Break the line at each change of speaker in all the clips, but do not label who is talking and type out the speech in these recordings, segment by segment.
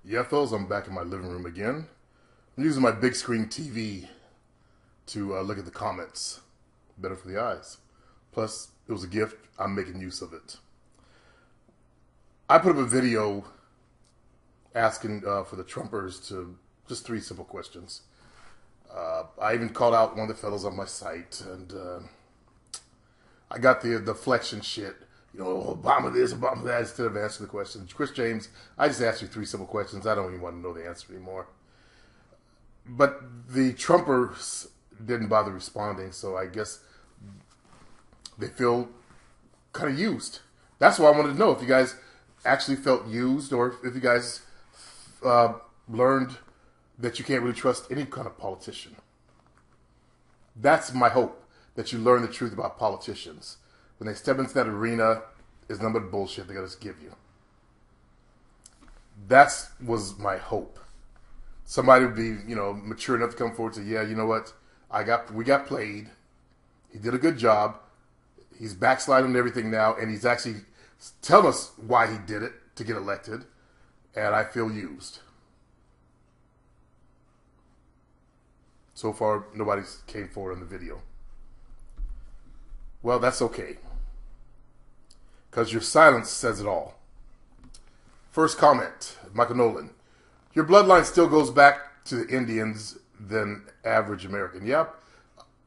Yeah, fellas, I'm back in my living room again. I'm using my big screen TV to look at the comments. Better for the eyes. Plus, it was a gift. I'm making use of it. I put up a video asking for the Trumpers to just 3 simple questions. I even called out one of the fellows on my site, and I got the deflection shit. You know, Obama this, Obama that, instead of answering the questions. Chris James, I just asked you 3 simple questions. I don't even want to know the answer anymore. But the Trumpers didn't bother responding, so I guess they feel kind of used. That's why I wanted to know if you guys actually felt used, or if you guys learned that you can't really trust any kind of politician. That's my hope, that you learn the truth about politicians. When they step into that arena, it's nothing but bullshit they're going to give you. That was my hope. Somebody would be, mature enough to come forward and say, yeah, you know what? We got played. He did a good job. He's backsliding on everything now, and he's actually telling us why he did it to get elected, and I feel used. So far, nobody's came forward in the video. Well, that's okay, because your silence says it all. First comment, Michael Nolan. Your bloodline still goes back to the Indians than average American. Yep,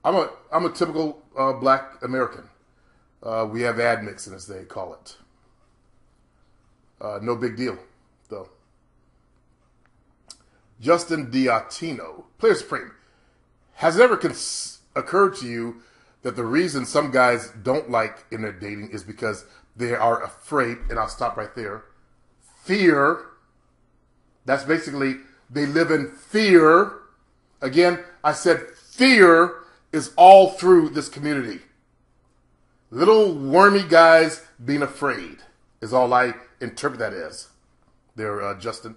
I'm a typical black American. We have admixing, as they call it. No big deal, though. Justin Diatino, Player Supreme. Has it ever occurred to you that the reason some guys don't like internet dating is because they are afraid, and I'll stop right there, fear. That's basically, they live in fear. Again, I said fear is all through this community. Little wormy guys being afraid is all I interpret that as. There, Justin.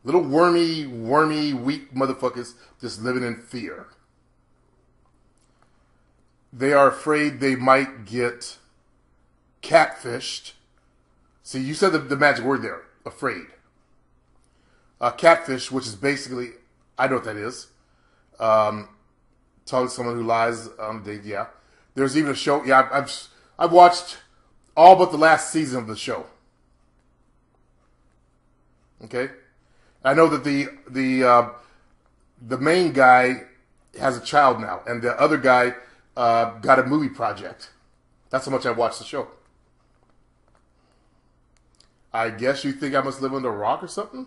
Little wormy, weak motherfuckers just living in fear. They are afraid they might get catfished. See, you said the magic word there, afraid. Catfish, which is basically, I know what that is. Talking to someone who lies on a date, yeah. There's even a show, yeah, I've watched all but the last season of the show. Okay? I know that the main guy has a child now, and the other guy got a movie project. That's how much I watched the show. I guess you think I must live under a rock or something?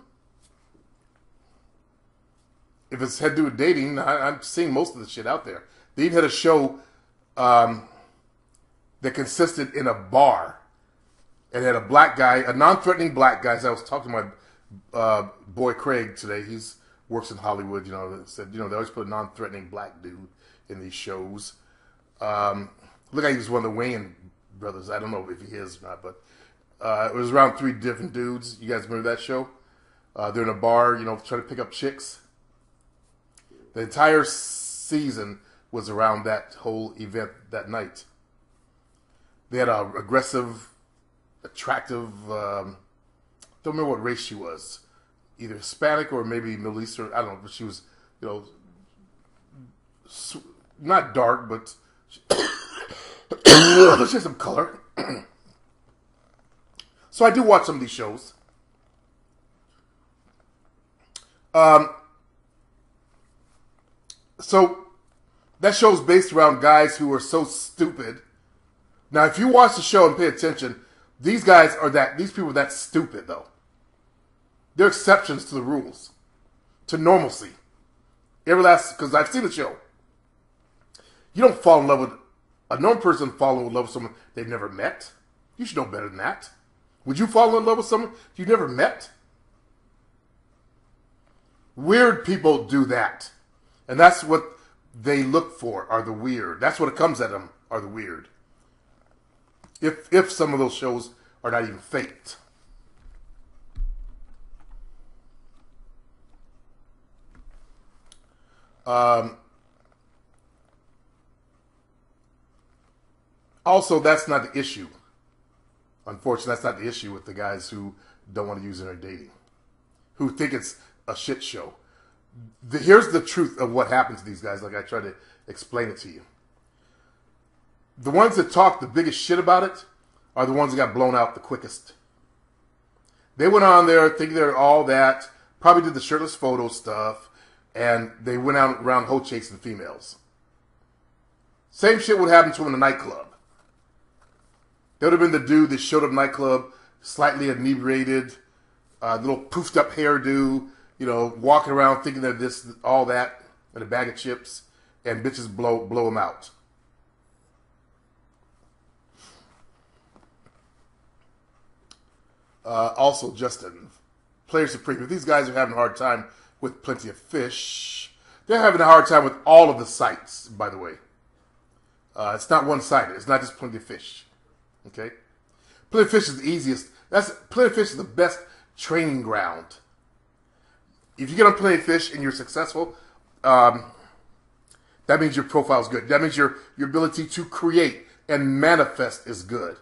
If it's had to do with dating, I'm seeing most of the shit out there. They even had a show that consisted in a bar. And had a black guy, a non-threatening black guy. As I was talking to my boy Craig today, he works in Hollywood, said, they always put a non-threatening black dude in these shows. Look like he was one of the Wayans brothers. I don't know if he is or not, but it was around 3 different dudes. You guys remember that show? They're in a bar, trying to pick up chicks. The entire season was around that whole event that night. They had a aggressive, attractive, don't remember what race she was. Either Hispanic or maybe Middle Eastern. I don't know, but she was, not dark, but she had some color. So I do watch some of these shows. So that show's based around guys who are so stupid. Now, if you watch the show and pay attention, these people are that stupid, though. They're exceptions to the rules, to normalcy. Because I've seen the show. You don't fall in love with, a normal person fall in love with someone they've never met. You should know better than that. Would you fall in love with someone you've never met? Weird people do that. And that's what they look for, are the weird. That's what it comes at them, are the weird. If some of those shows are not even faked. Also, that's not the issue. Unfortunately, that's not the issue with the guys who don't want to use internet dating. who think it's a shit show. Here's the truth of what happens to these guys, like I try to explain it to you. The ones that talk the biggest shit about it are the ones that got blown out the quickest. They went on there thinking they're all that, probably did the shirtless photo stuff, and they went out around hoe chasing females. Same shit would happen to them in a nightclub. They would have been the dude that showed up in the nightclub, slightly inebriated, little poofed up hairdo, walking around thinking they're this, all that, in a bag of chips, and bitches blow them out. Also, Justin, Player Supreme, if these guys are having a hard time with Plenty of Fish, they're having a hard time with all of the sites, by the way. It's not one-sided. It's not just Plenty of Fish. Okay? Plenty of Fish is the easiest. Plenty of Fish is the best training ground. If you get on Plenty of Fish and you're successful, that means your profile is good. That means your ability to create and manifest is good.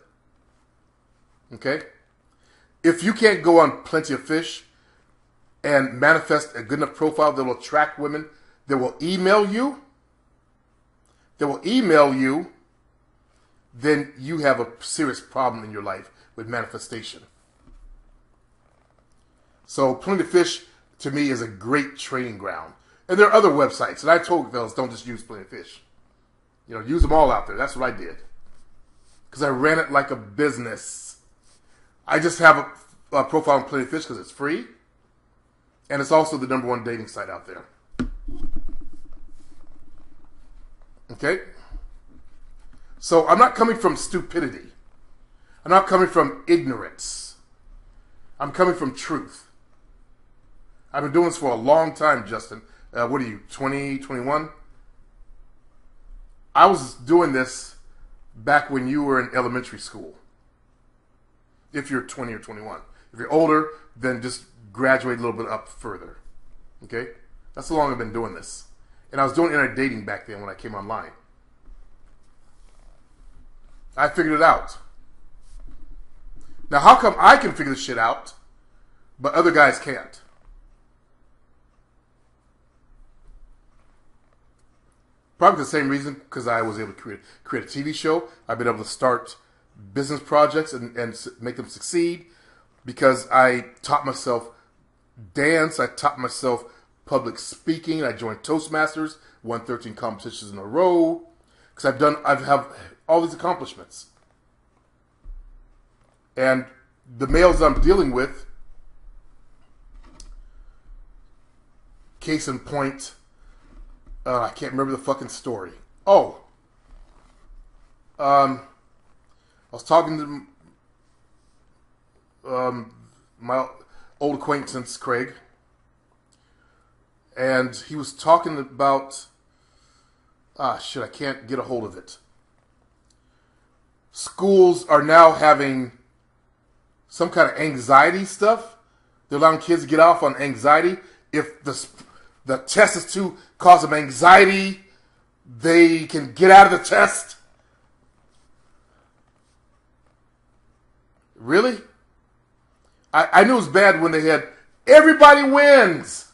Okay? If you can't go on Plenty of Fish and manifest a good enough profile that will attract women that will email you, then you have a serious problem in your life with manifestation. So Plenty of Fish, to me, is a great training ground. And there are other websites. And I told fellas, don't just use Plenty of Fish. Use them all out there. That's what I did. Because I ran it like a business. I just have a profile on Plenty of Fish because it's free. And it's also the #1 dating site out there. Okay? So I'm not coming from stupidity. I'm not coming from ignorance. I'm coming from truth. I've been doing this for a long time, Justin. What are you, 20, 21? I was doing this back when you were in elementary school. If you're 20 or 21. If you're older, then just graduate a little bit up further. Okay? That's how long I've been doing this. And I was doing internet dating back then when I came online. I figured it out. Now, how come I can figure this shit out, but other guys can't? Probably the same reason, because I was able to create a TV show. I've been able to start business projects and make them succeed because I taught myself dance. I taught myself public speaking. I joined Toastmasters, won 13 competitions in a row. Because I've have all these accomplishments. And the males I'm dealing with, case in point, I can't remember the fucking story. I was talking to my old acquaintance, Craig, and he was talking about, I can't get a hold of it. Schools are now having some kind of anxiety stuff. They're allowing kids to get off on anxiety. If the test is to cause them anxiety, they can get out of the test. Really? I knew it was bad when they had everybody wins.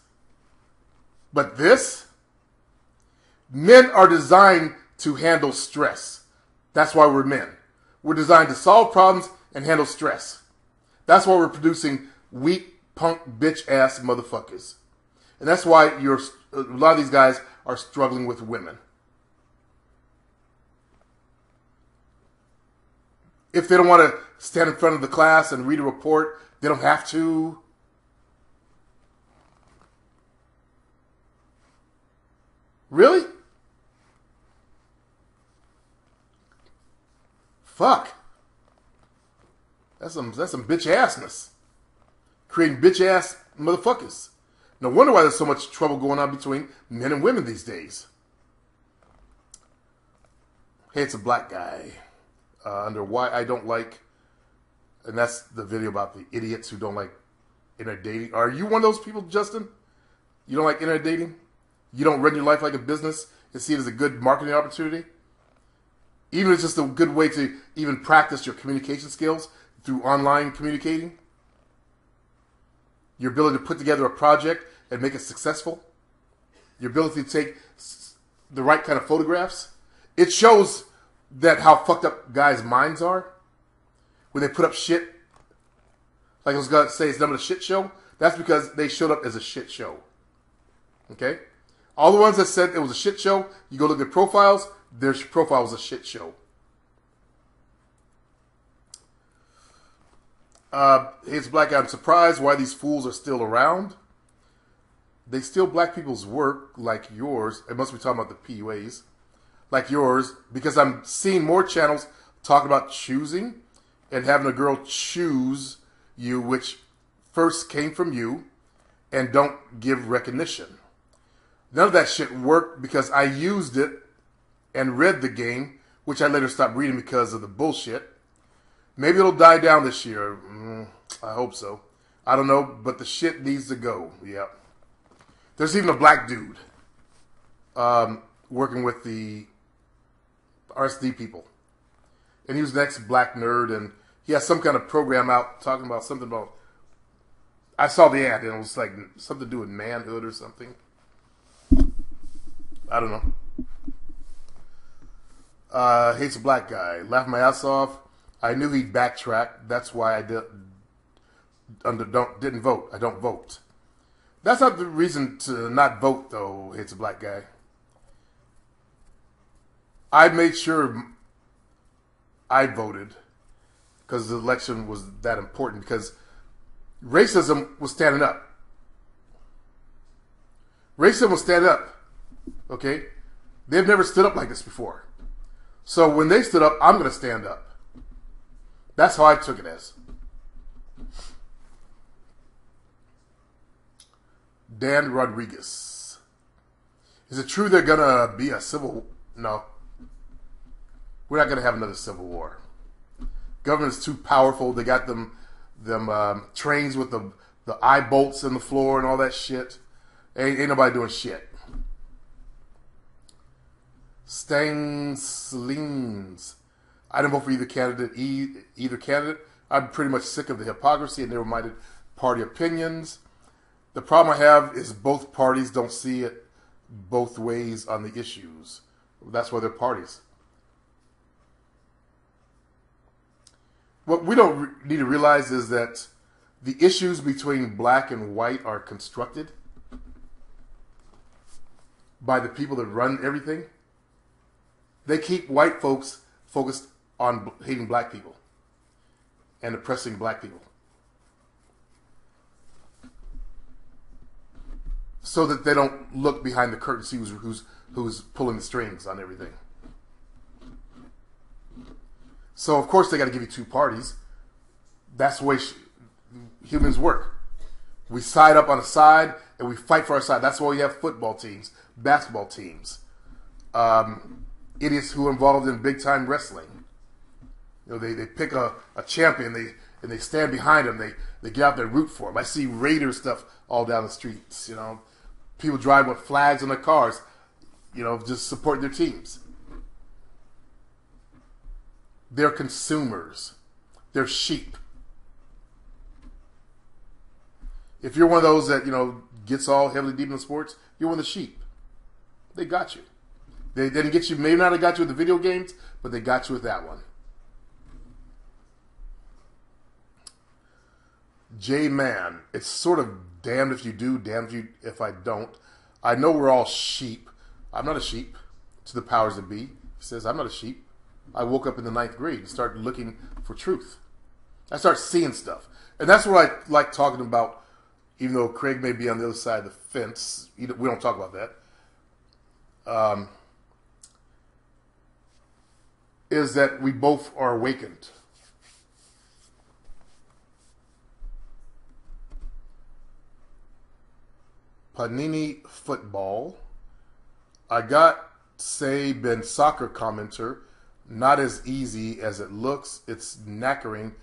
But this? Men are designed to handle stress. That's why we're men. We're designed to solve problems and handle stress. That's why we're producing weak, punk, bitch-ass motherfuckers. And that's why a lot of these guys are struggling with women. If they don't want to stand in front of the class and read a report, they don't have to. Really? Fuck. That's some bitch assness. Creating bitch ass motherfuckers. No wonder why there's so much trouble going on between men and women these days. Hey, it's a black guy. Under why I don't like, and that's the video about the idiots who don't like internet dating. Are you one of those people, Justin? You don't like internet dating? You don't run your life like a business and see it as a good marketing opportunity? Even if it's just a good way to even practice your communication skills through online communicating? your ability to put together a project and make it successful, your ability to take the right kind of photographs. It shows that how fucked up guys' minds are when they put up shit. Like I was going to say, it's number a shit show. That's because they showed up as a shit show. Okay? All the ones that said it was a shit show, you go look at profiles, their profile was a shit show. It's Black Guy. I'm surprised why these fools are still around. They steal black people's work like yours. It must be talking about the PUAs. Like yours. Because I'm seeing more channels talking about choosing and having a girl choose you, which first came from you, and don't give recognition. None of that shit worked because I used it and read the game, which I later stopped reading because of the bullshit. Maybe it'll die down this year. I hope so. I don't know, but the shit needs to go. Yep. There's even a black dude working with the RSD people. And he was the next black nerd, and he has some kind of program out talking about something about... I saw the ad, and it was like something to do with manhood or something. I don't know. Hates a black guy. Laughed my ass off. I knew he'd backtrack. That's why I didn't vote. I don't vote. That's not the reason to not vote, though. Hates a black guy. I made sure I voted because the election was that important, because racism was standing up. Racism was standing up. Okay? They've never stood up like this before. So when they stood up, I'm going to stand up. That's how I took it as. Dan Rodriguez. Is it true they're going to be a civil... No. We're not going to have another civil war. Government's too powerful. They got them trains with the eye bolts in the floor and all that shit. Ain't nobody doing shit. Stang Slings. I didn't vote for either candidate. I'm pretty much sick of the hypocrisy and narrow-minded party opinions. The problem I have is both parties don't see it both ways on the issues. That's why they're parties. What we don't need to realize is that the issues between black and white are constructed by the people that run everything. They keep white folks focused on hating black people and oppressing black people, so that they don't look behind the curtain, see who's pulling the strings on everything. So of course they got to give you two parties. That's the way humans work. We side up on a side and we fight for our side. That's why we have football teams, basketball teams, idiots who are involved in big time wrestling. You know, they pick a champion, and they stand behind him. They get out there and root for him. I see Raider stuff all down the streets. You know, people driving with flags on their cars. You know, just supporting their teams. They're consumers. They're sheep. If you're one of those that, you know, gets all heavily deep in sports, you're one of the sheep. They got you. They didn't get you, maybe not have got you with the video games, but they got you with that one. J-Man, it's sort of damned if you do, damned if I don't. I know we're all sheep. I'm not a sheep to the powers that be. He says, I'm not a sheep. I woke up in the 9th grade and started looking for truth. I start seeing stuff. And that's what I like talking about, even though Craig may be on the other side of the fence. We don't talk about that. Is that we both are awakened. Panini Football. I got been soccer commenter. Not as easy as it looks. It's knackering,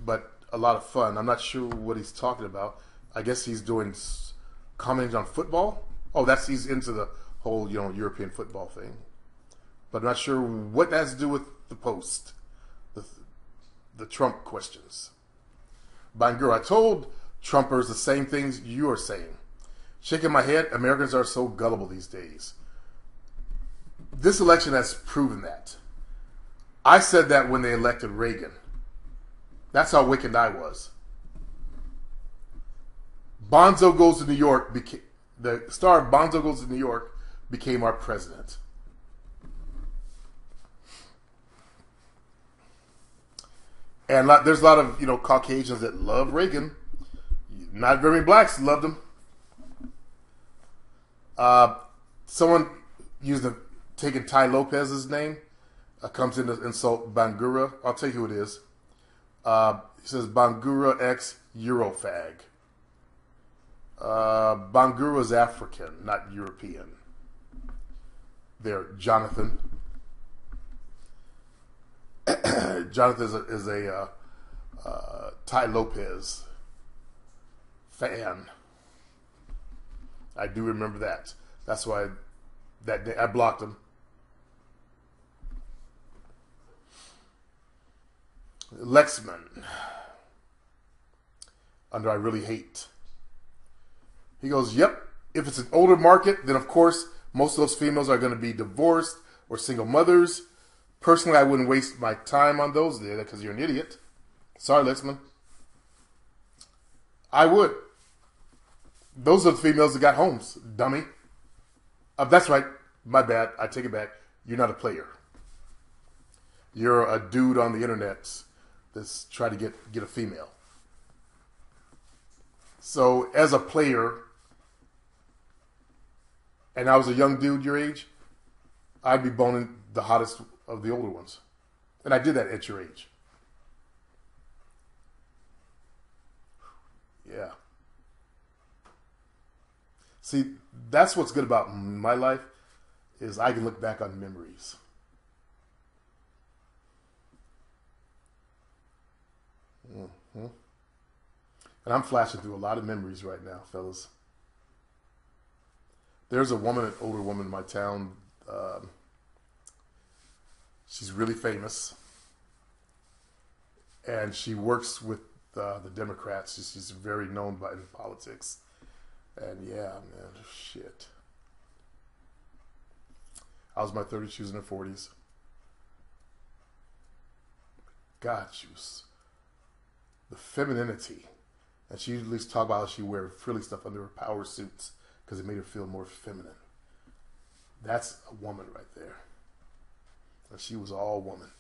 but a lot of fun. I'm not sure what he's talking about. I guess he's doing commenting on football. Oh, he's into the whole, you know, European football thing. But I'm not sure what that has to do with the post, the Trump questions. Bangura, I told Trumpers the same things you are saying. Shaking my head, Americans are so gullible these days. This election has proven that. I said that when they elected Reagan. That's how wicked I was. Bonzo Goes to New York, the star of Bonzo Goes to New York became our president. And there's a lot of, Caucasians that love Reagan. Not very many blacks loved him. Someone taking Ty Lopez's name comes in to insult Bangura. I'll tell you who it is. He says Bangura X Eurofag. Bangura is African, not European. There, Jonathan. Jonathan is a Ty Lopez fan. I do remember that. That's why that day I blocked him. Lexman. Under I Really Hate. He goes, yep, if it's an older market, then of course most of those females are going to be divorced or single mothers. Personally, I wouldn't waste my time on those there because you're an idiot. Sorry, Lexman. I would. Those are the females that got homes, dummy. That's right. My bad. I take it back. You're not a player. You're a dude on the internet that's trying to get a female. So as a player, and I was a young dude your age, I'd be boning the hottest of the older ones. And I did that at your age. Yeah. See, that's what's good about my life, is I can look back on memories. Mm-hmm. And I'm flashing through a lot of memories right now, fellas. There's a woman, an older woman in my town. She's really famous. And she works with the Democrats. She's very known in politics. And yeah, man, shit. I was in my 30s, she was in her 40s. God, she was the femininity. And she usually talk about how she wear frilly stuff under her power suits because it made her feel more feminine. That's a woman right there. And she was all woman.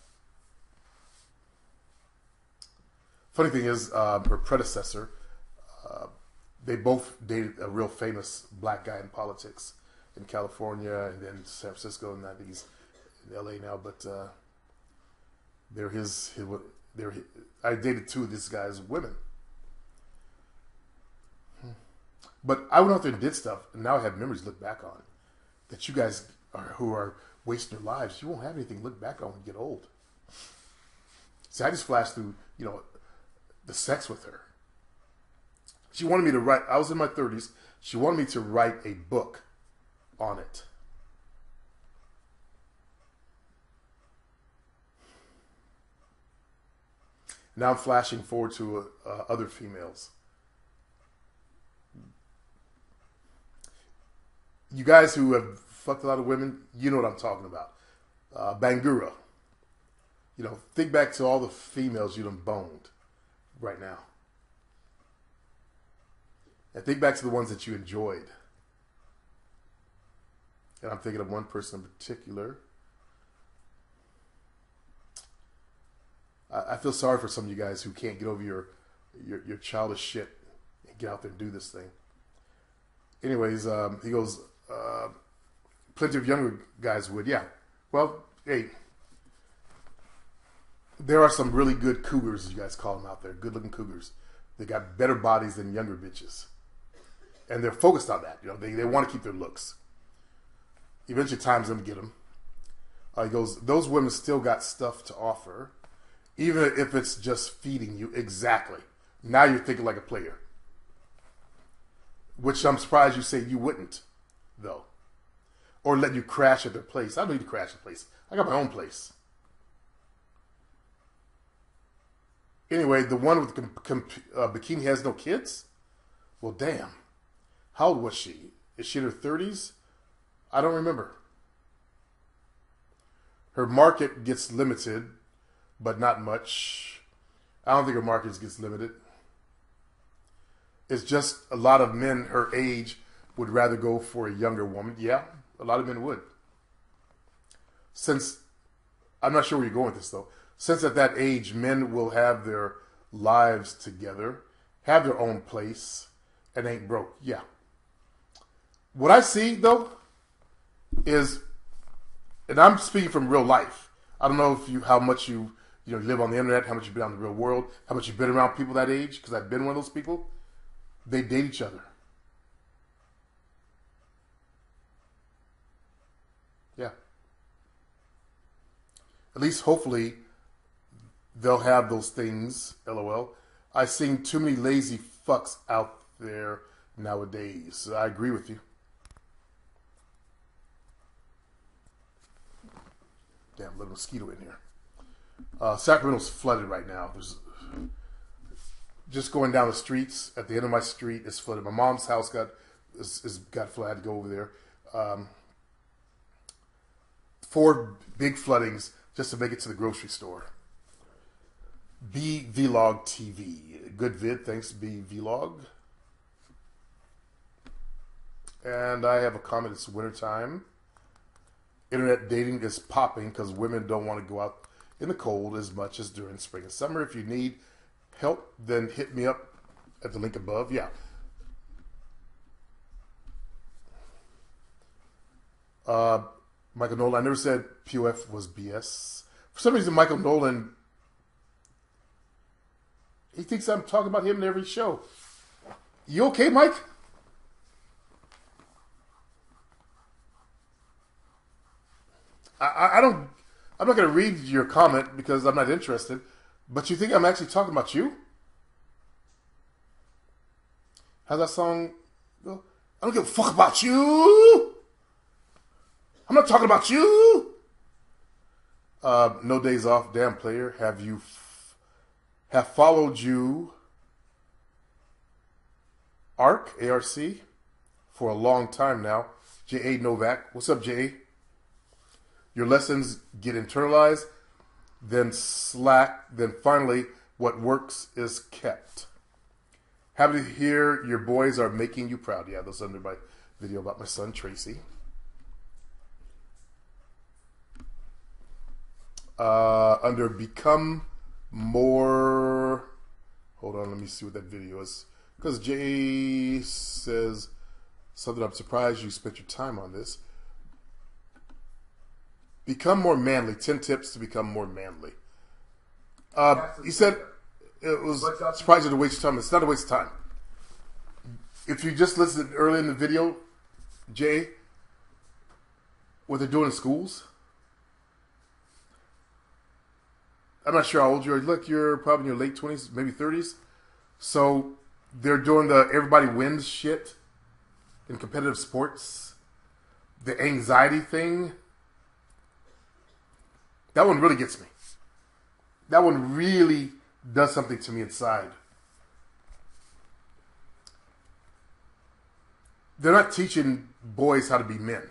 Funny thing is, her predecessor, they both dated a real famous black guy in politics in California and then San Francisco, and I think he's in LA now, but I dated two of these guys' women. But I went out there and did stuff, and now I have memories to look back on that you guys who are wasting your lives, you won't have anything to look back on when you get old. See, I just flashed through, the sex with her. She wanted me to write, I was in my 30s, she wanted me to write a book on it. Now I'm flashing forward to other females. You guys who have fucked a lot of women, you know what I'm talking about. Bangura. Think back to all the females you done boned right now. And think back to the ones that you enjoyed. And I'm thinking of one person in particular. I feel sorry for some of you guys who can't get over your childish shit and get out there and do this thing. Anyways, he goes, plenty of younger guys would. Yeah. Well, hey, there are some really good cougars, you guys call them out there. Good looking cougars. They got better bodies than younger bitches. And they're focused on that. They want to keep their looks. Eventually time's going to get them. He goes, those women still got stuff to offer, even if it's just feeding you. Exactly. Now you're thinking like a player. Which I'm surprised you say you wouldn't, though. Or let you crash at their place. I don't need to crash at a place. I got my own place. Anyway, the one with the bikini has no kids? Well, damn. How old was she? Is she in her 30s? I don't remember. Her market gets limited, but not much. I don't think her market gets limited. It's just a lot of men her age would rather go for a younger woman. Yeah, a lot of men would. Since, I'm not sure where you're going with this though. Since at that age, men will have their lives together, have their own place, and ain't broke. Yeah. What I see though is, and I'm speaking from real life. I don't know if how much you live on the internet, how much you've been out in the real world, how much you've been around people that age, because I've been one of those people. They date each other. Yeah. At least hopefully they'll have those things, LOL. I've seen too many lazy fucks out there nowadays. I agree with you. Damn, little mosquito in here. Sacramento's flooded right now. There's just going down the streets. At the end of my street, it's flooded. My mom's house got flooded. I had to go over there. 4 big floodings just to make it to the grocery store. B Vlog TV. Good vid. Thanks, B Vlog. And I have a comment. It's wintertime. Internet dating is popping because women don't want to go out in the cold as much as during spring and summer. If you need help, then hit me up at the link above. Yeah. Michael Nolan. I never said POF was BS. For some reason, Michael Nolan, he thinks I'm talking about him in every show. You okay, Mike? I don't. I'm not going to read your comment because I'm not interested. But you think I'm actually talking about you? How's that song go? I don't give a fuck about you. I'm not talking about you. No days off, damn player. Have followed you, ARC for a long time now. J.A. Novak. What's up, J.A.? Your lessons get internalized, then slack, then finally what works is kept. Happy to hear your boys are making you proud. Yeah, that's under my video about my son, Tracy. Under become more... Hold on, let me see what that video is. Because Jay says something, I'm surprised you spent your time on this. Become more manly. 10 tips to become more manly. He said it was surprising to waste of time. It's not a waste of time. If you just listened early in the video, Jay, what they're doing in schools, I'm not sure how old you are. Look, you're probably in your late 20s, maybe 30s. So they're doing the everybody wins shit in competitive sports. The anxiety thing. That one really gets me. That one really does something to me inside. They're not teaching boys how to be men.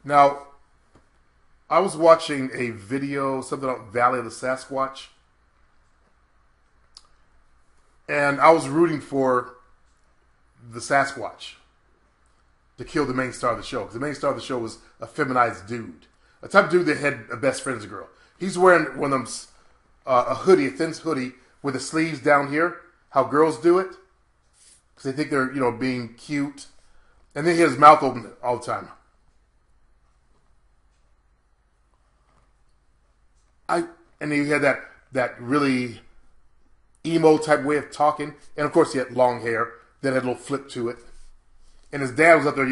Now, I was watching a video, something about Valley of the Sasquatch, and I was rooting for the Sasquatch to kill the main star of the show. Because the main star of the show was a feminized dude. A type of dude that had a best friend as a girl. He's wearing one of them, a hoodie, a thin hoodie, with the sleeves down here, how girls do it. Because they think they're, being cute. And then he has his mouth open all the time. And he had that really emo type way of talking. And of course he had long hair that had a little flip to it. And his dad was up there,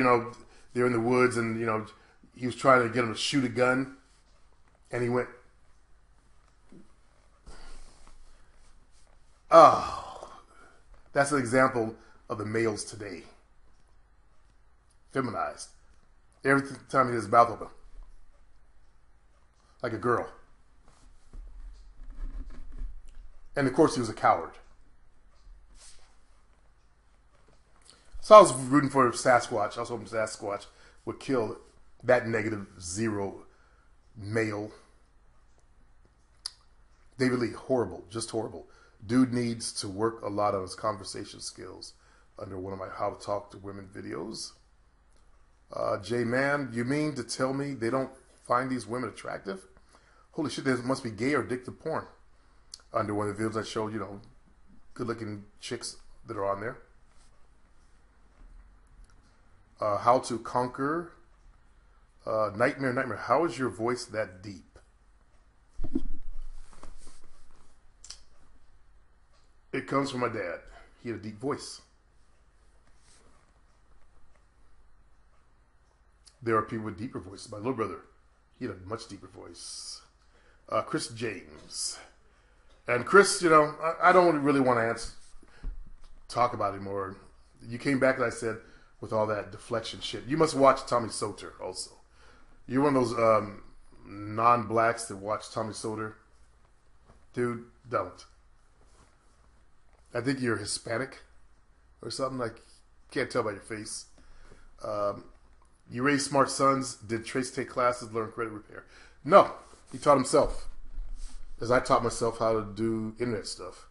they're in the woods and, he was trying to get him to shoot a gun. And he went, oh, that's an example of the males today. Feminized. Every time he has his mouth open. Like a girl. And of course he was a coward. So I was rooting for Sasquatch. I was hoping Sasquatch would kill that negative zero male. David Lee, horrible, just horrible. Dude needs to work a lot on his conversation skills under one of my How to Talk to Women videos. J-Man, you mean to tell me they don't find these women attractive? Holy shit, there must be gay or addictive porn under one of the videos I showed, you know, good-looking chicks that are on there. How to Conquer. Nightmare. How is your voice that deep? It comes from my dad. He had a deep voice. There are people with deeper voices. My little brother, he had a much deeper voice. Chris James. And Chris, you know, I don't really want to talk about it anymore. You came back and I said, with all that deflection shit, you must watch Tommy Soter also. You're one of those non-blacks that watch Tommy Soter. Dude, don't. I think you're Hispanic or something. Like, can't tell by your face. You raised smart sons. Did Trace take classes, learn credit repair? No, he taught himself. As I taught myself how to do internet stuff.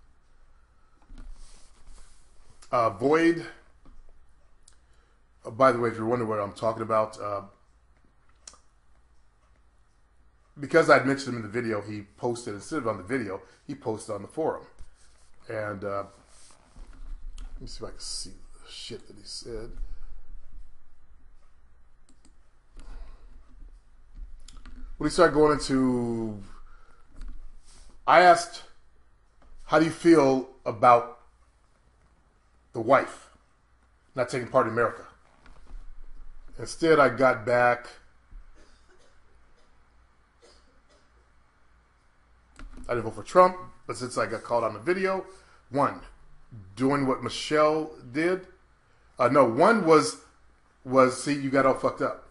Void. By the way, if you're wondering what I'm talking about, because I'd mentioned him in the video, he posted, instead of on the video, he posted on the forum. And let me see if I can see the shit that he said. When he started going into, I asked, how do you feel about the wife not taking part in America? Instead, I got back, I didn't vote for Trump, but since I got called on the video, one, doing what Michelle did. One was, see, you got all fucked up.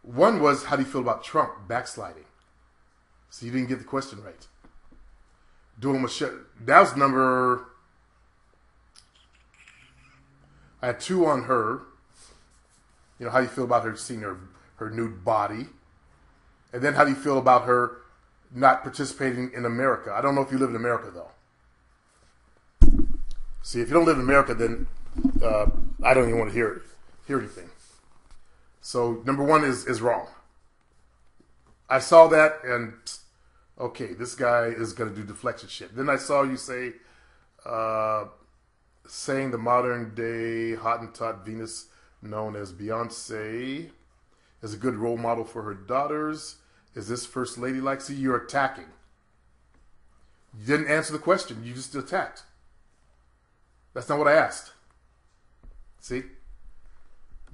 One was, how do you feel about Trump backsliding? So you didn't get the question right. Doing Michelle, that was number, I had 2 on her. You know, how do you feel about her seeing her nude body? And then how do you feel about her not participating in America? I don't know if you live in America, though. See, if you don't live in America, then I don't even want to hear anything. So, number 1 is wrong. I saw that, and okay, this guy is going to do deflection shit. Then I saw you say, saying the modern day Hottentot Venus known as Beyonce is a good role model for her daughters. Is this first lady like? See, you're attacking. You didn't answer the question. You just attacked. That's not what I asked. See?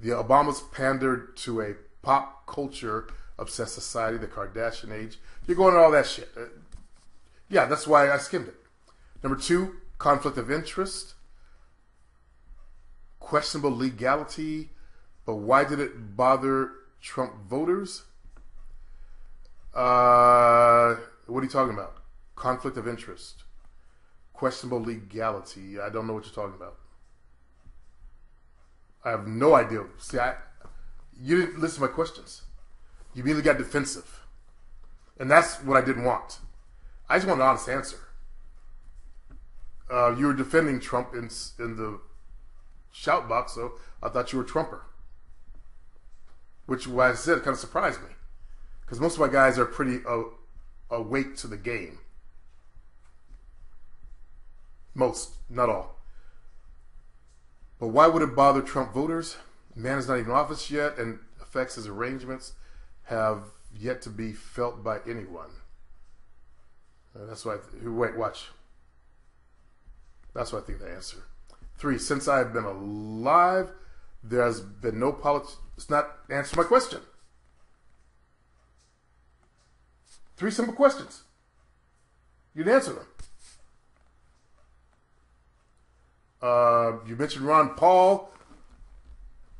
The Obamas pandered to a pop culture obsessed society, the Kardashian age. You're going to all that shit. Yeah, that's why I skimmed it. Number 2, conflict of interest. Questionable legality, but why did it bother Trump voters? What are you talking about? Conflict of interest. Questionable legality. I don't know what you're talking about. I have no idea. See, you didn't listen to my questions. You immediately got defensive. And that's what I didn't want. I just want an honest answer. You were defending Trump in the shout box, so I thought you were a Trumper. Which, what I said, kind of surprised me. Because most of my guys are pretty awake to the game. Most, not all. But why would it bother Trump voters? Man is not even in office yet, and effects his arrangements have yet to be felt by anyone. That's why. Wait, watch. That's what I think the answer. 3, since I've been alive, there has been no politics. It's not answer my question. 3 simple questions. You didn't answer them. You mentioned Ron Paul,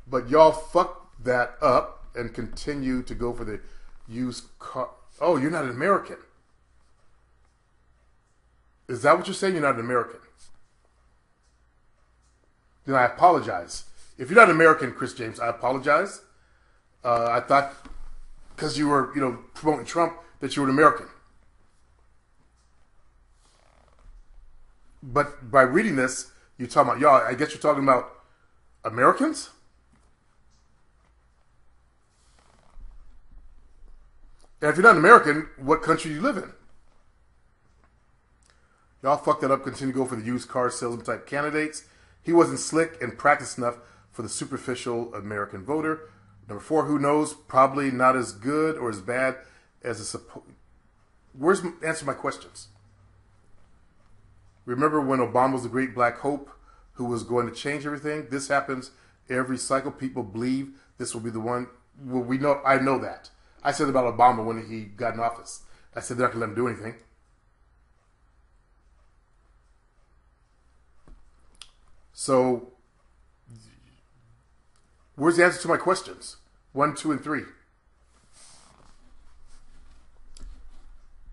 but y'all fucked that up and continue to go for the used car. Oh, you're not an American. Is that what you're saying? You're not an American. then I apologize. If you're not American, Chris James, I apologize. I thought because you were, promoting Trump that you were an American. But by reading this, you're talking about, y'all, I guess you're talking about Americans? And if you're not an American, what country do you live in? Y'all fucked that up, continue to go for the used car salesman type candidates. He wasn't slick and practiced enough for the superficial American voter. Number 4, who knows? Probably not as good or as bad as a Where's answer my questions? Remember when Obama was the great black hope who was going to change everything? This happens every cycle. People believe this will be the one. Well, I know that. I said about Obama when he got in office. I said they're not going to let him do anything. So, where's the answer to my questions? 1, 2, and 3.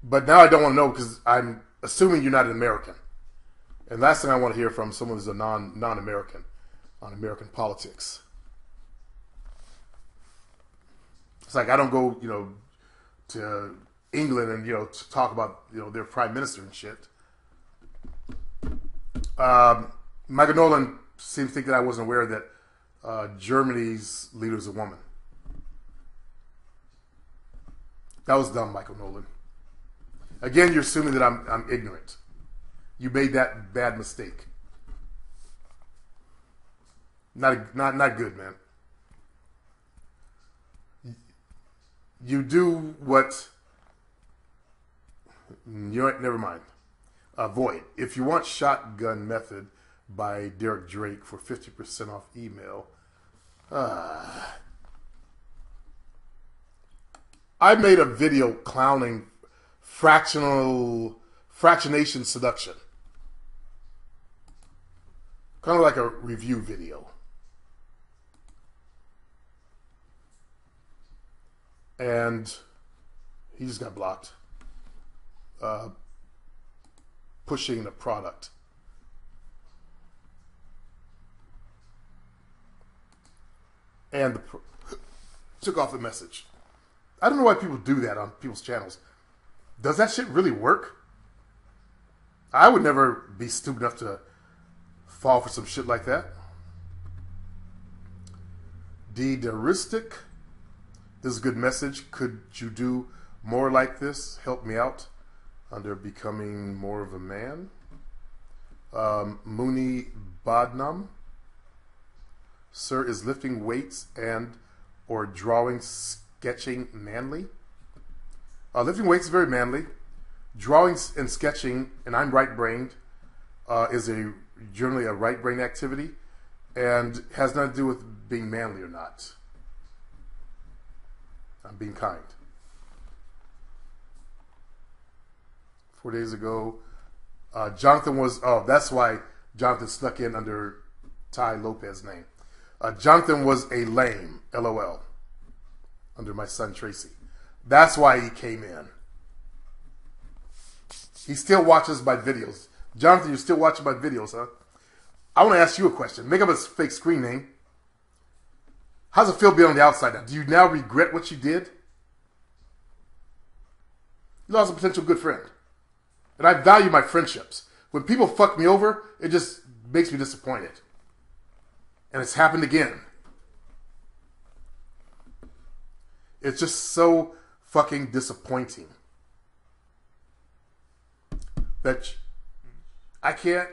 But now I don't want to know because I'm assuming you're not an American. And last thing I want to hear from someone who's a non-American on American politics. It's like I don't go, to England and, to talk about, their prime minister and shit. Michael Nolan seems to think that I wasn't aware that Germany's leader is a woman. That was dumb, Michael Nolan. Again, you're assuming that I'm ignorant. You made that bad mistake. Not good, man. You do what. Never mind. Avoid. If you want Shotgun Method by Derek Drake for 50% off email. I made a video clowning fractionation seduction. Kind of like a review video. And he just got blocked. Pushing the product. And took off the message. I don't know why people do that on people's channels. Does that shit really work? I would never be stupid enough to fall for some shit like that. Deristic. This is a good message. Could you do more like this? Help me out under becoming more of a man. Muni Badnam. Sir, is lifting weights and or drawing, sketching manly? Lifting weights is very manly. Drawing and sketching, and I'm right-brained, is generally a right-brain activity and has nothing to do with being manly or not. I'm being kind. 4 days ago, Jonathan was, that's why Jonathan snuck in under Ty Lopez's name. Jonathan was a lame, LOL, under my son Tracy. That's why he came in. He still watches my videos. Jonathan, you're still watching my videos, huh? I want to ask you a question. Make up a fake screen name. How's it feel being on the outside now? Do you now regret what you did? You lost a potential good friend. And I value my friendships. When people fuck me over, it just makes me disappointed. And it's happened again. It's just so fucking disappointing that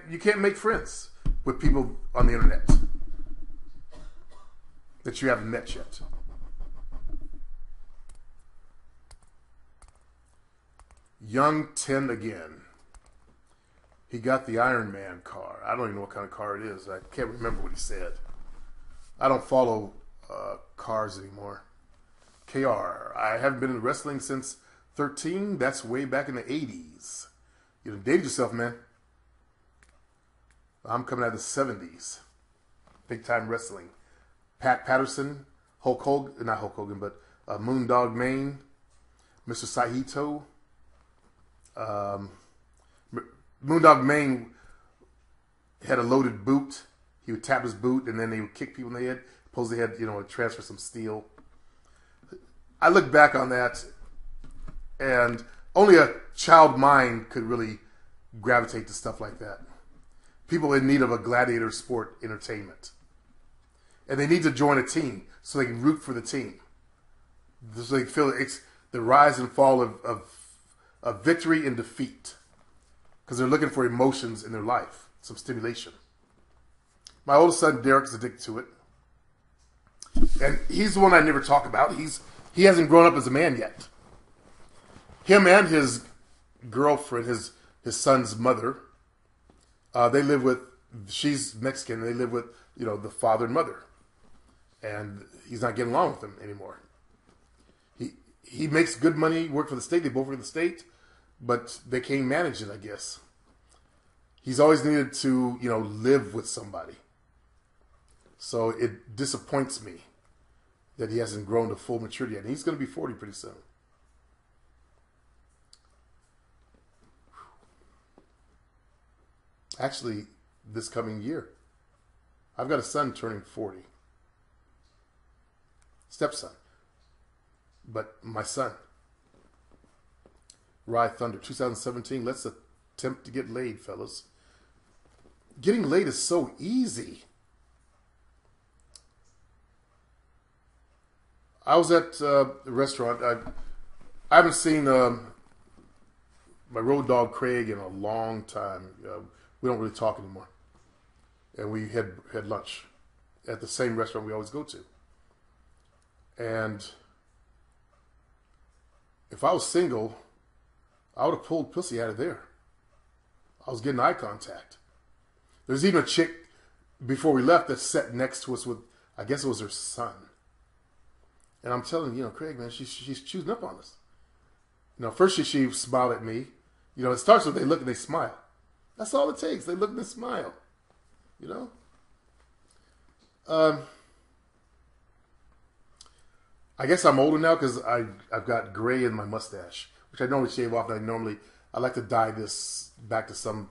you can't make friends with people on the internet that you haven't met yet. Young 10 again. He got the Iron Man car. I don't even know what kind of car it is. I can't remember what he said. I don't follow cars anymore. KR. I haven't been in wrestling since 13. That's way back in the 80s. You done dated yourself, man. I'm coming out of the 70s. Big time wrestling. Pat Patterson, Hulk Hogan, not Hulk Hogan, but Moondog Mayne, Mr. Saito. Moondog Mayne had a loaded boot. he would tap his boot, and then they would kick people in the head. Suppose they had, transfer some steel. I look back on that, and only a child mind could really gravitate to stuff like that. People in need of a gladiator sport entertainment. And they need to join a team so they can root for the team. So they feel the rise and fall of victory and defeat. Because they're looking for emotions in their life, some stimulation. My oldest son, Derek, is addicted to it. And he's the one I never talk about. He hasn't grown up as a man yet. Him and his girlfriend, his son's mother, they live with, she's Mexican, they live with, the father and mother. And he's not getting along with them anymore. He makes good money, work for the state, they both work for the state, but they can't manage it, I guess. He's always needed to, live with somebody. So it disappoints me that he hasn't grown to full maturity yet. And he's going to be 40 pretty soon. Actually, this coming year. I've got a son turning 40. Stepson. But my son. Rye Thunder, 2017. Let's attempt to get laid, fellas. Getting laid is so easy. I was at a restaurant. I haven't seen my road dog Craig in a long time. We don't really talk anymore. And we had lunch at the same restaurant we always go to. And if I was single, I would have pulled pussy out of there. I was getting eye contact. There's even a chick before we left that sat next to us with, I guess it was her son. And I'm telling you, Craig, man, she's choosing up on us. First she smiled at me. It starts with they look and they smile. That's all it takes. They look and they smile. I guess I'm older now because I've got gray in my mustache, which I normally shave off. And I like to dye this back to somewhere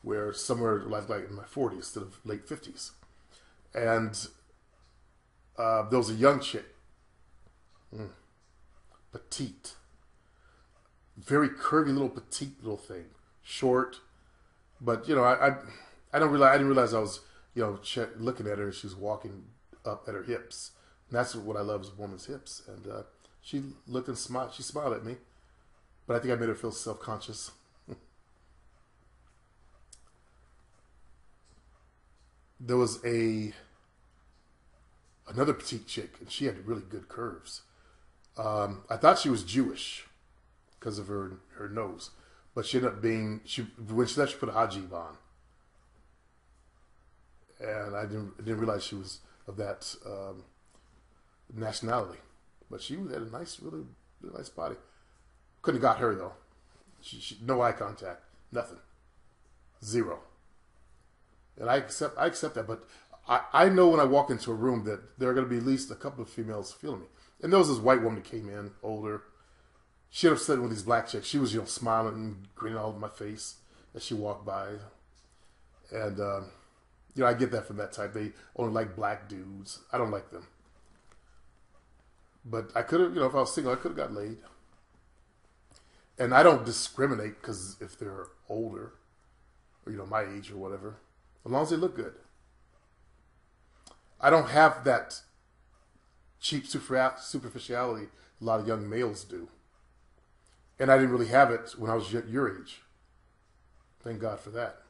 like in my 40s instead of late 50s. And there was a young chick. Petite. Very curvy petite little thing. Short. But, I didn't realize I was, looking at her as she was walking up at her hips. And that's what I love is a woman's hips. And she looked and smiled. She smiled at me. But I think I made her feel self-conscious. There was another petite chick, and she had really good curves. I thought she was Jewish because of her nose, but she ended up being when she left, she put a hijab on, and I didn't realize she was of that nationality. But she had a nice, really, really nice body. Couldn't have got her though. She no eye contact, nothing, zero. And I accept that, but I know when I walk into a room that there are going to be at least a couple of females feeling me. And there was this white woman that came in, older. She ended up sitting with these black chicks. She was, smiling and grinning all over my face as she walked by. And, I get that from that type. They only like black dudes. I don't like them. But I could have, if I was single, I could have got laid. And I don't discriminate because if they're older or, my age or whatever, as long as they look good. I don't have that cheap superficiality a lot of young males do. And I didn't really have it when I was your age. Thank God for that.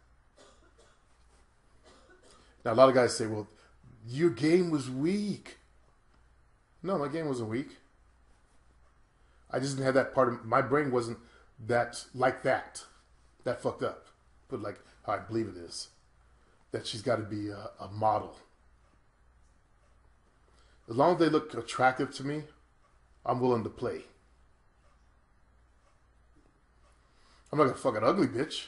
Now, a lot of guys say, well, your game was weak. No, my game wasn't weak. I just didn't have that part of my brain wasn't that fucked up. But like how I believe it is. That she's got to be a model. As long as they look attractive to me, I'm willing to play. I'm not going to fuck an ugly bitch.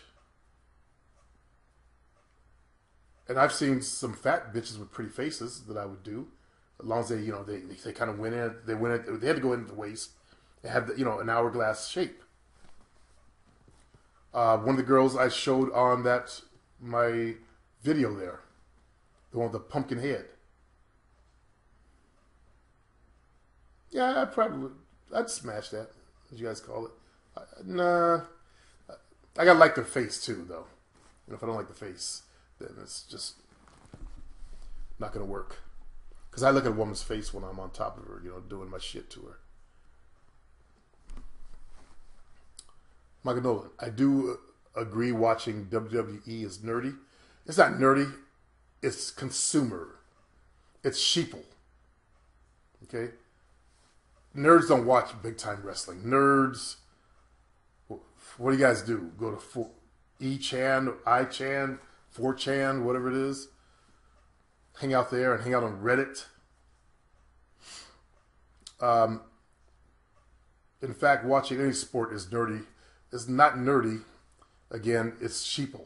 And I've seen some fat bitches with pretty faces that I would do. As long as they, they kind of went in, they had to go into the waist. They had, an hourglass shape. One of the girls I showed on my video there, The one with the pumpkin head. Yeah, I'd smash that, as you guys call it. Nah, I gotta like their face too, though. If I don't like the face, then it's just not gonna work. Because I look at a woman's face when I'm on top of her, doing my shit to her. Michael Nolan, I do agree watching WWE is nerdy. It's not nerdy. It's consumer. It's sheeple. Okay? Nerds don't watch big time wrestling. Nerds, what do you guys do? Go to E-Chan, I-Chan, 4chan, whatever it is. Hang out there and hang out on Reddit. In fact, watching any sport is nerdy. It's not nerdy. Again, it's sheeple.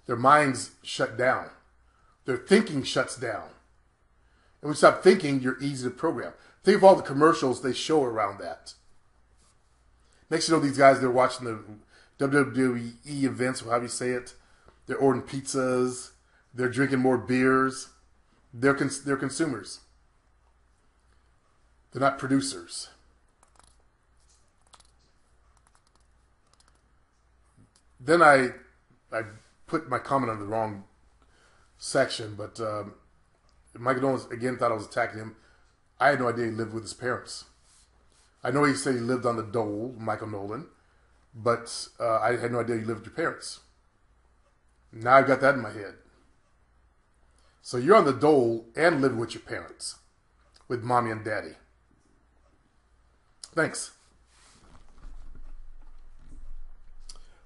Their minds shut down. Their thinking shuts down. And when you stop thinking, you're easy to program. Think of all the commercials they show around that. Next you know, these guys, they're watching the WWE events, or however you say it. They're ordering pizzas. They're drinking more beers. They're consumers. They're not producers. Then I put my comment on the wrong section, but Michael Nolan, again, thought I was attacking him. I had no idea he lived with his parents. I know he said he lived on the dole, Michael Nolan, but I had no idea he lived with your parents. Now I've got that in my head. So you're on the dole and living with your parents, with mommy and daddy. Thanks.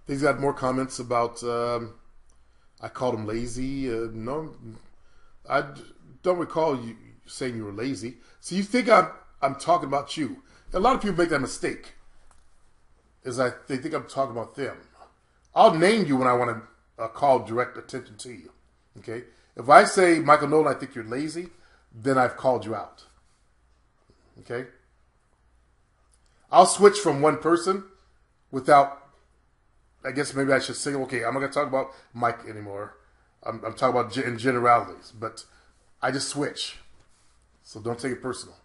He's got more comments about, I called him lazy. No, I don't recall you saying you were lazy. So you think I'm talking about you. A lot of people make that mistake. They think I'm talking about them. I'll name you when I want to call direct attention to you. Okay? If I say, Michael Nolan, I think you're lazy, then I've called you out. Okay? I'll switch from one person without, I guess maybe I should say, okay, I'm not going to talk about Mike anymore. I'm talking about in generalities, but I just switch. So don't take it personal.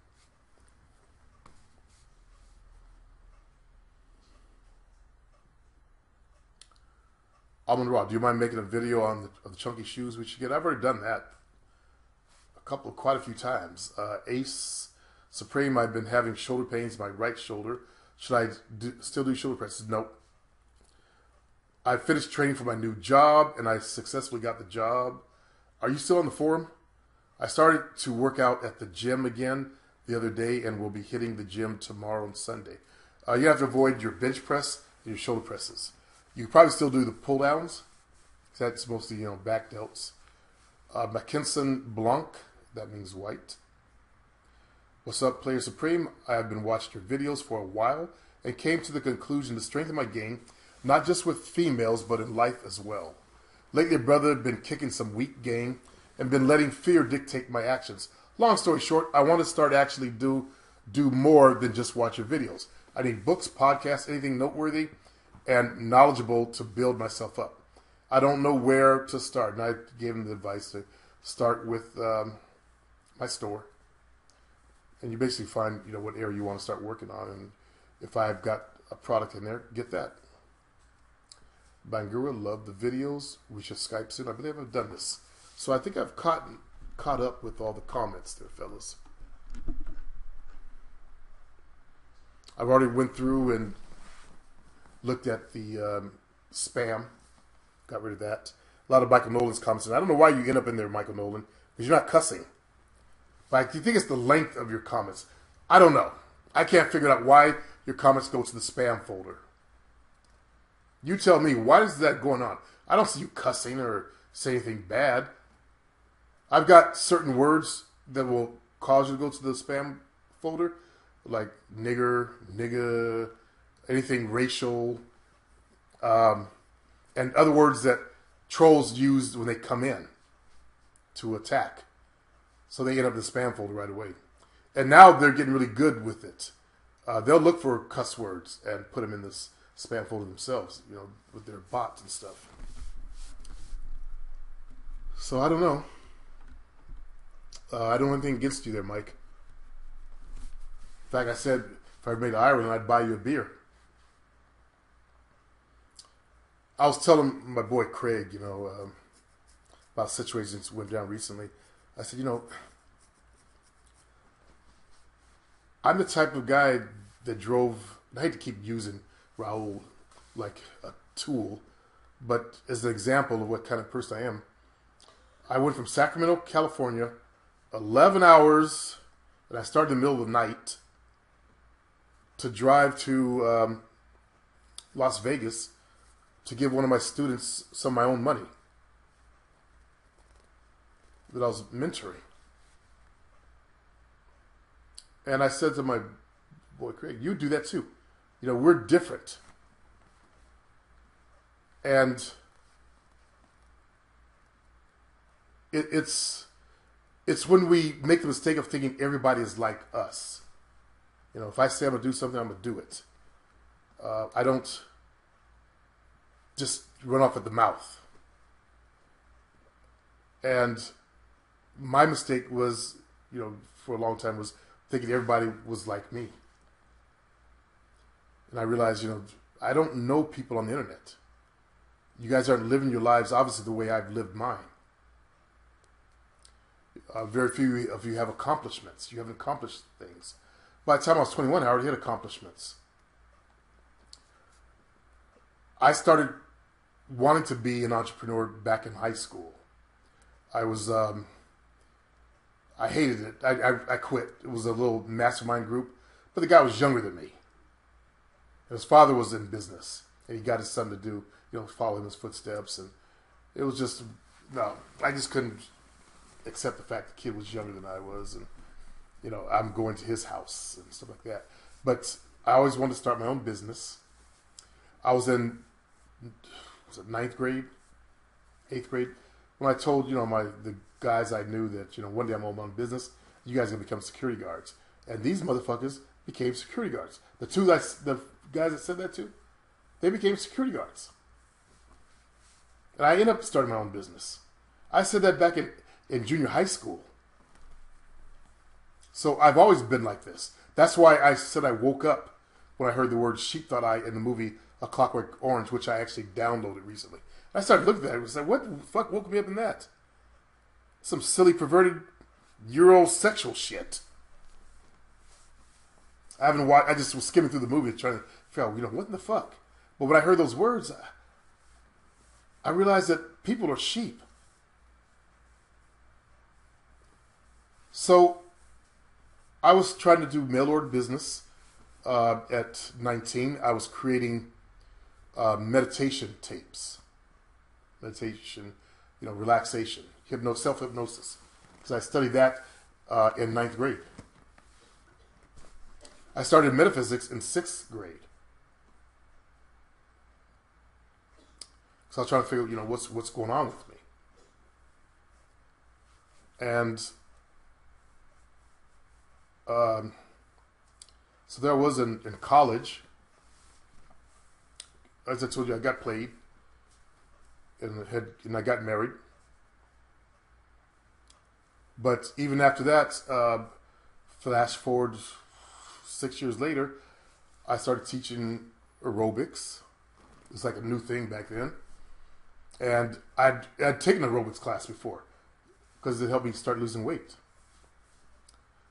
Almond Raw, do you mind making a video on the chunky shoes we should get? I've already done that quite a few times. Ace Supreme, I've been having shoulder pains in my right shoulder. Should I still do shoulder presses? Nope. I finished training for my new job, and I successfully got the job. Are you still on the forum? I started to work out at the gym again the other day, and will be hitting the gym tomorrow and Sunday. You have to avoid your bench press and your shoulder presses. You can probably still do the pull downs. That's mostly, back delts. Mackinson Blanc, that means white. What's up, Player Supreme? I have been watching your videos for a while and came to the conclusion to strengthen my game, not just with females, but in life as well. Lately, brother, been kicking some weak game and been letting fear dictate my actions. Long story short, I want to start actually do more than just watch your videos. I need books, podcasts, anything noteworthy and knowledgeable to build myself up. I don't know where to start, and I gave him the advice to start with my store. And you basically find, what area you want to start working on, and if I've got a product in there, get that. Bangura, love the videos. We should Skype soon. I believe I've done this. So I think I've caught up with all the comments there, fellas. I've already went through and looked at the spam. Got rid of that. A lot of Michael Nolan's comments. And I don't know why you end up in there, Michael Nolan, because you're not cussing. Like, you think it's the length of your comments. I don't know. I can't figure out why your comments go to the spam folder. You tell me, why is that going on? I don't see you cussing or say anything bad. I've got certain words that will cause you to go to the spam folder, like nigger, nigga, anything racial, and other words that trolls use when they come in to attack. So they end up in the spam folder right away. And now they're getting really good with it. They'll look for cuss words and put them in this spam folder themselves, with their bots and stuff. So I don't know. I don't have anything against you there, Mike. In fact, I said if I made Ireland, I'd buy you a beer. I was telling my boy Craig, about situations that went down recently. I said, I'm the type of guy that drove. I hate to keep using Raul like a tool, but as an example of what kind of person I am, I went from Sacramento, California, 11 hours, and I started in the middle of the night to drive to Las Vegas to give one of my students some of my own money that I was mentoring. And I said to my boy Craig, you do that too. We're different. And it's when we make the mistake of thinking everybody is like us. If I say I'm going to do something, I'm going to do it. I don't just run off at the mouth. And my mistake was, for a long time was thinking everybody was like me. And I realized, I don't know people on the internet. You guys aren't living your lives, obviously, the way I've lived mine. Very few of you have accomplishments. You haven't accomplished things. By the time I was 21, I already had accomplishments. I started wanting to be an entrepreneur back in high school. I was, I hated it. I quit. It was a little mastermind group, but the guy was younger than me. And his father was in business, and he got his son to do, follow in his footsteps. And it was just, no, I just couldn't accept the fact the kid was younger than I was. And, I'm going to his house and stuff like that. But I always wanted to start my own business. I was in, ninth grade, 8th grade, when I told, the guys I knew that, one day I'm on my own business, you guys are going to become security guards. And these motherfuckers became security guards. The guys that said that to, they became security guards. And I ended up starting my own business. I said that back in junior high school. So I've always been like this. That's why I said I woke up when I heard the word sheep thought I in the movie A Clockwork Orange, which I actually downloaded recently. And I started looking at it and was like, what the fuck woke me up in that? Some silly, perverted, Eurosexual shit. I haven't watched, I just was skimming through the movie trying to figure out, what in the fuck? But when I heard those words, I realized that people are sheep. So I was trying to do mail order business at 19. I was creating meditation tapes. Meditation, relaxation, self-hypnosis. Because I studied that in 9th grade. I started metaphysics in 6th grade. So I was trying to figure, what's going on with me. And so there I was in college. As I told you, I got played, and I got married. But even after that, flash forward 6 years later, I started teaching aerobics. It was like a new thing back then. And I'd taken an aerobics class before because it helped me start losing weight.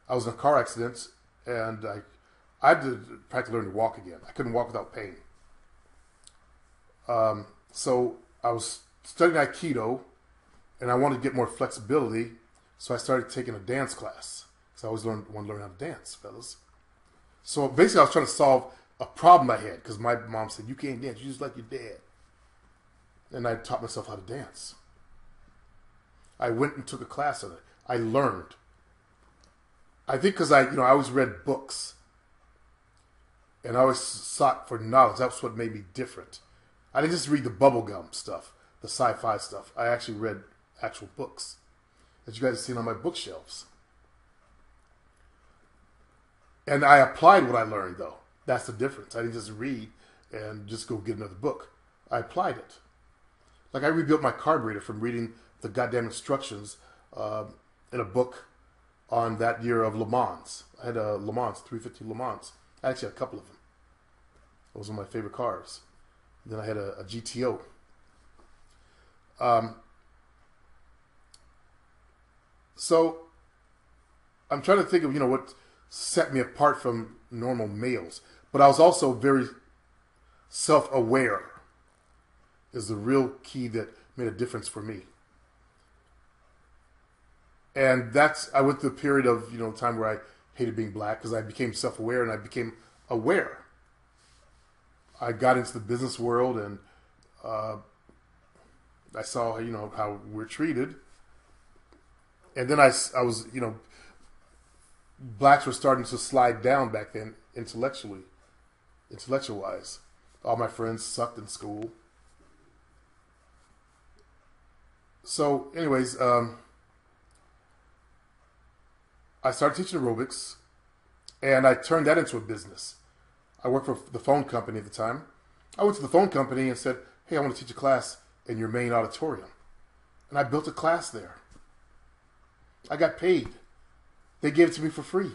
I was in a car accident, and I had to practically learn to walk again. I couldn't walk without pain. So I was studying Aikido, and I wanted to get more flexibility, so I started taking a dance class. So I always want to learn how to dance, fellas. So basically, I was trying to solve a problem I had, because my mom said, you can't dance, you just like your dad. And I taught myself how to dance. I went and took a class on it. I learned. I think because I always read books. And I always sought for knowledge. That's what made me different. I didn't just read the bubblegum stuff, the sci-fi stuff. I actually read actual books that you guys have seen on my bookshelves. And I applied what I learned, though. That's the difference. I didn't just read and just go get another book. I applied it. Like I rebuilt my carburetor from reading the goddamn instructions in a book on that year of Le Mans. I had a Le Mans, 350 Le Mans. I actually had a couple of them. Those were my favorite cars. Then I had a GTO. So I'm trying to think of, what set me apart from normal males. But I was also very self-aware is the real key that made a difference for me. And I went through a period of, time where I hated being black because I became self-aware and I became aware. I got into the business world and I saw, how we're treated. And then I was, blacks were starting to slide down back then intellectual-wise. All my friends sucked in school. So, anyways, I started teaching aerobics, and I turned that into a business. I worked for the phone company at the time. I went to the phone company and said, hey, I want to teach a class in your main auditorium. And I built a class there. I got paid. They gave it to me for free.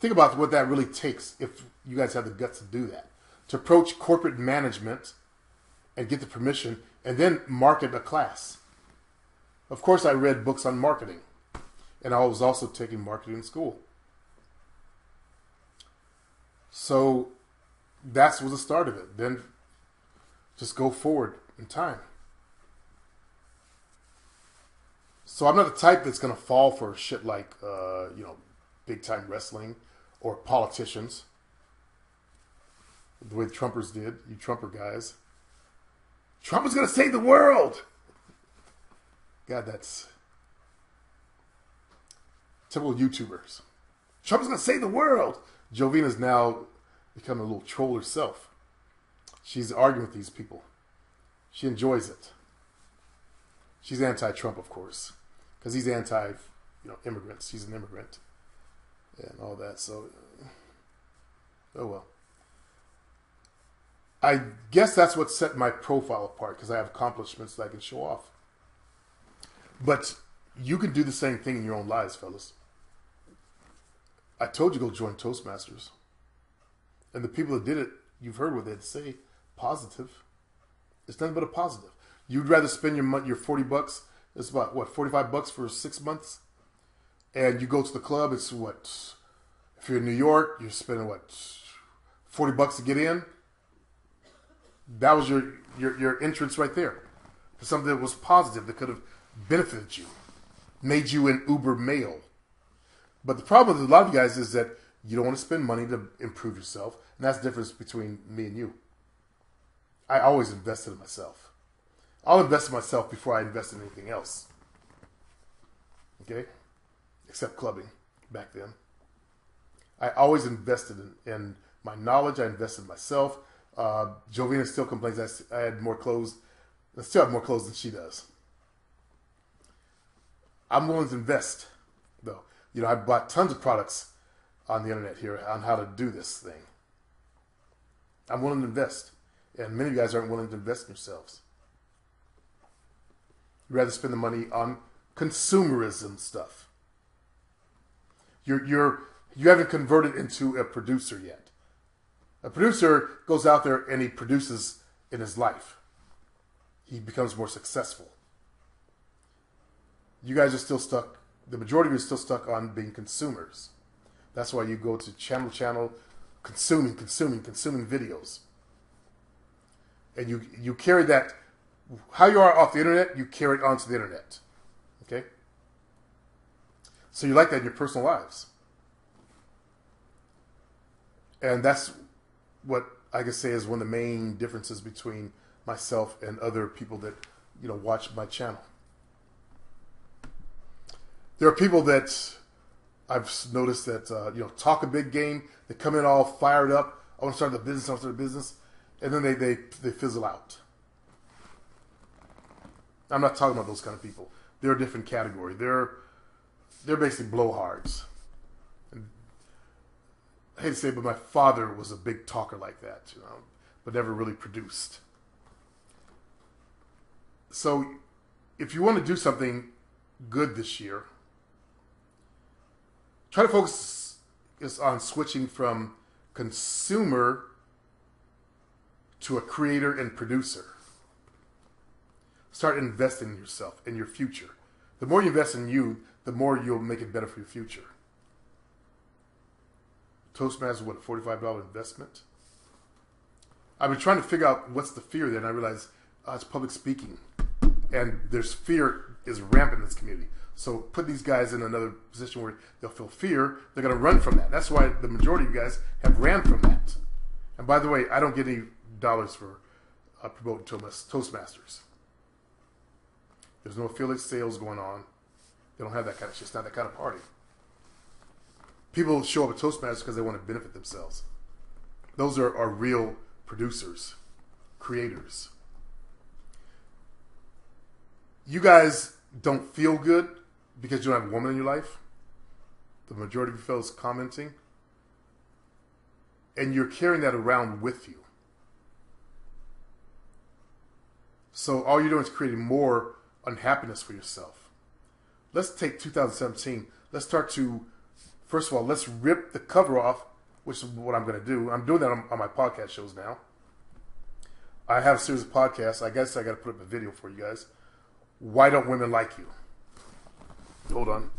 Think about what that really takes if you guys have the guts to do that. To approach corporate management and get the permission and then market a class. Of course, I read books on marketing. And I was also taking marketing in school. So that was the start of it. Then just go forward in time. So I'm not the type that's going to fall for shit like, big time wrestling or politicians. The way the Trumpers did, you Trumper guys. Trump is going to save the world. God, that's typical YouTubers. Trump is going to save the world. Jovina's now become a little troll herself. She's arguing with these people. She enjoys it. She's anti-Trump, of course, because he's anti, immigrants. She's an immigrant and all that. So, oh well. I guess that's what set my profile apart, because I have accomplishments that I can show off. But you can do the same thing in your own lives, fellas. I told you go join Toastmasters. And the people that did it, you've heard what they'd say. Positive. It's nothing but a positive. You'd rather spend your $40. It's about, $45 for 6 months? And you go to the club, it's what? If you're in New York, you're spending $40 to get in? That was your entrance right there. For something that was positive, that could have benefited you. Made you an uber male. But the problem with a lot of you guys is that you don't want to spend money to improve yourself. And that's the difference between me and you. I always invested in myself. I'll invest in myself before I invest in anything else. Okay? Except clubbing back then. I always invested in my knowledge. I invested in myself. Jovina still complains I had more clothes. I still have more clothes than she does. I'm willing to invest, though. I bought tons of products on the internet here on how to do this thing. I'm willing to invest. And many of you guys aren't willing to invest in yourselves. You'd rather spend the money on consumerism stuff. You haven't converted into a producer yet. A producer goes out there and he produces in his life. He becomes more successful. You guys are still stuck. The majority of you are still stuck on being consumers. That's why you go to channel, consuming videos. And you carry that, how you are off the internet, you carry it onto the internet. Okay? So you like that in your personal lives. And that's what I can say is one of the main differences between myself and other people that, watch my channel. There are people that I've noticed that, talk a big game. They come in all fired up. I want to start a business. And then they fizzle out. I'm not talking about those kind of people. They're a different category. They're basically blowhards. And I hate to say it, but my father was a big talker like that, but never really produced. So if you want to do something good this year, Try to focus is on switching from consumer to a creator and producer. Start investing in yourself, in your future. The more you invest in you, the more you'll make it better for your future. Toastmasters, what, a $45 investment? I've been trying to figure out what's the fear there, and I realized it's public speaking. And there's fear is rampant in this community. So put these guys in another position where they'll feel fear. They're going to run from that. That's why the majority of you guys have ran from that. And by the way, I don't get any dollars for promoting Toastmasters. There's no affiliate sales going on. They don't have that kind of shit. It's not that kind of party. People show up at Toastmasters because they want to benefit themselves. Those are real producers, creators. You guys don't feel good because you don't have a woman in your life. The majority of you fellas commenting. And you're carrying that around with you. So all you're doing is creating more unhappiness for yourself. Let's take 2017. Let's start to, first of all, let's rip the cover off, which is what I'm going to do. I'm doing that on my podcast shows now. I have a series of podcasts. I guess I got to put up a video for you guys. Why don't women like you? Hold on.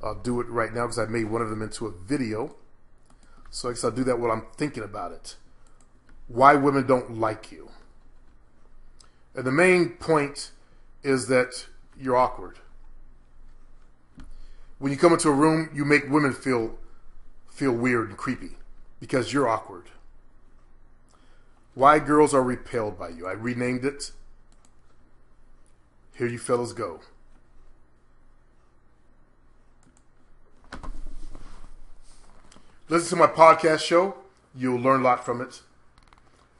I'll do it right now because I made one of them into a video. So I guess I'll do that while I'm thinking about it. Why women don't like you. And the main point is that you're awkward. When you come into a room, you make women feel weird and creepy because you're awkward. Why girls are repelled by you. I renamed it. Here you fellas go. Listen to my podcast show. You'll learn a lot from it.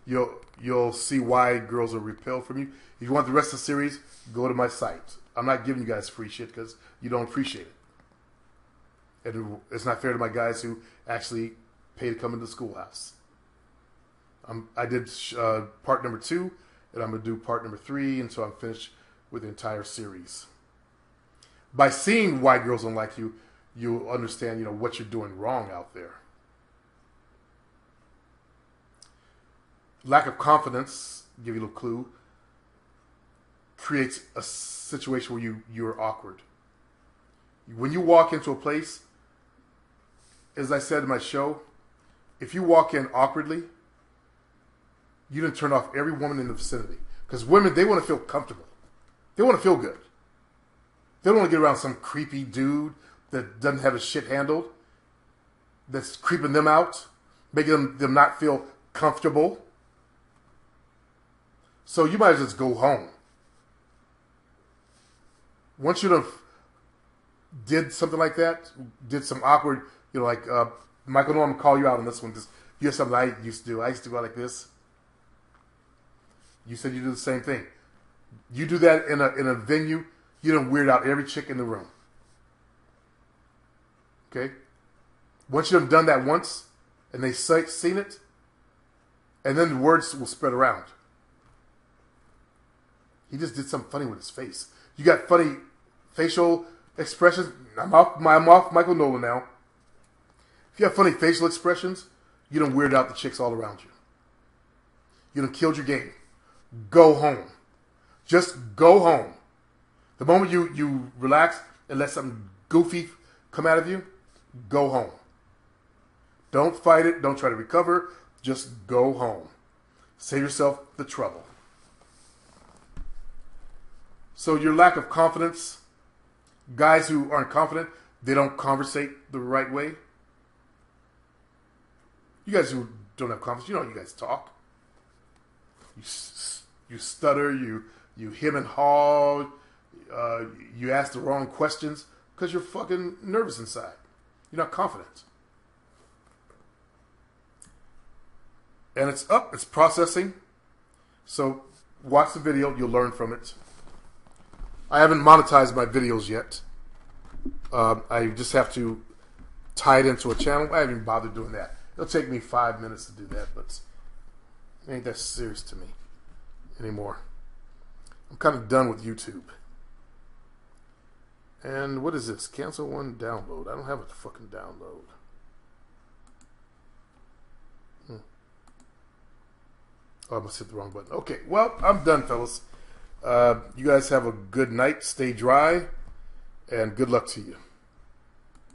You'll see why girls are repelled from you. If you want the rest of the series, go to my site. I'm not giving you guys free shit because you don't appreciate it. And it's not fair to my guys who actually pay to come into the schoolhouse. I did part number 2, and I'm going to do part number 3 until I'm finished with the entire series. By seeing why girls don't like you, you'll understand, what you're doing wrong out there. Lack of confidence, give you a little clue, creates a situation where you're awkward. When you walk into a place, as I said in my show, if you walk in awkwardly, you done turn off every woman in the vicinity. Because women, they want to feel comfortable. They want to feel good. They don't want to get around some creepy dude that doesn't have his shit handled, that's creeping them out, making them not feel comfortable. So you might as well just go home. Once you did something like that, did some awkward, Michael, no, I'm going to call you out on this one. You have something I used to do. I used to go like this. You said you do the same thing. You do that in a venue, you don't weird out every chick in the room. Okay? Once you've done that once, and they've seen it, and then the words will spread around. He just did something funny with his face. You got funny facial expressions. I'm off Michael Nolan now. If you have funny facial expressions, you don't weird out the chicks all around you. You done killed your game. Go home. Just go home. The moment you relax and let something goofy come out of you, go home. Don't fight it. Don't try to recover. Just go home. Save yourself the trouble. So your lack of confidence, guys who aren't confident, they don't conversate the right way. You guys who don't have confidence, you guys talk. You stutter, you hem and haw, you ask the wrong questions because you're fucking nervous inside. You're not confident. And it's processing. So watch the video, you'll learn from it. I haven't monetized my videos yet. I just have to tie it into a channel. I haven't even bothered doing that. It'll take me 5 minutes to do that, but it ain't that serious to me anymore. I'm kind of done with YouTube. And what is this? Cancel one download. I don't have a fucking download. Oh, I must hit the wrong button. Okay, well, I'm done, fellas. You guys have a good night. Stay dry. And good luck to you.